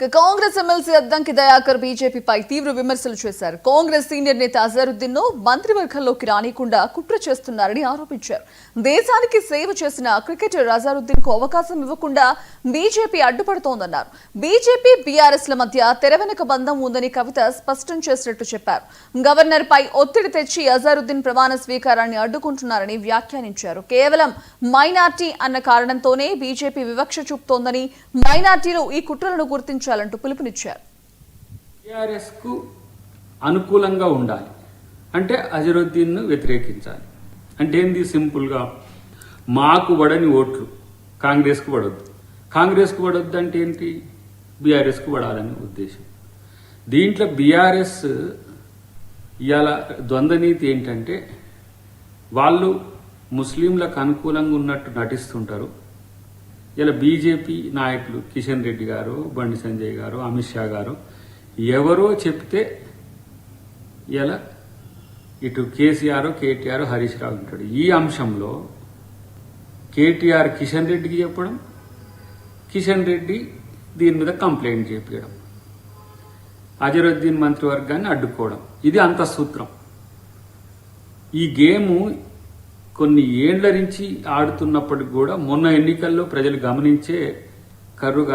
Congress MLC Addanki Dayakar బీజేపీపై తీవ్ర విమర్శలు చేశారు. కాంగ్రెస్ సీనియర్ నేత అజరుద్దీన్ ను మంత్రివర్గంలోకి రానికుండా కుట్ర చేస్తున్నారని ఆరోపించారు. దేశానికి సేవ చేసిన క్రికెటర్ అజరుద్దీన్ కు అవకాశం ఇవ్వకుండా బీజేపీ అడ్డుపడుతోందన్నారు. బీజేపీ బీఆర్ఎస్ ల మధ్య తెరవెనుక బంధం ఉందని కవిత స్పష్టం చేసినట్టు చెప్పారు. గవర్నర్ పై ఒత్తిడి తెచ్చి అజరుద్దీన్ ప్రమాణ స్వీకారాన్ని అడ్డుకుంటున్నారని వ్యాఖ్యానించారు. కేవలం మైనార్టీ అన్న కారణంతోనే బీజేపీ వివక్ష చూపుతోందని, మైనార్టీలు ఈ కుట్రలను గుర్తించారు పిలుపునిచ్చారు. టీఆర్ఎస్ కు అనుకూలంగా ఉండాలి అంటే అజరుద్దీన్ ను వ్యతిరేకించాలి అంటే ఏంది? సింపుల్ గా మాకు పడని ఓట్లు కాంగ్రెస్ కు పడొద్దు, కాంగ్రెస్ కు పడొద్దు అంటే ఏంటి? బీఆర్ఎస్ కు పడాలనే ఉద్దేశం. దీంట్లో బీఆర్ఎస్ ఇవాళ ద్వంద్వనీతి ఏంటంటే వాళ్ళు ముస్లింలకు అనుకూలంగా ఉన్నట్టు నటిస్తుంటారు. ఇలా బీజేపీ నాయకులు కిషన్ రెడ్డి గారు, బండి సంజయ్ గారు, అమిత్ షా గారు ఎవరో చెప్తే ఇలా ఇటు కేసీఆర్, కేటీఆర్, హరీష్ రావు ఉంటాడు. ఈ అంశంలో కేటీఆర్ కిషన్ రెడ్డికి చెప్పడం, కిషన్ రెడ్డి దీని మీద కంప్లైంట్ చేపించడం, అజరుద్దీన్ మంత్రివర్గాన్ని అడ్డుకోవడం, ఇది అంత సూత్రం. ఈ గేము కొన్ని ఏండ్ల నుంచి ఆడుతున్నప్పటికి కూడా మొన్న ఎన్నికల్లో ప్రజలు గమనించే కర్రుగా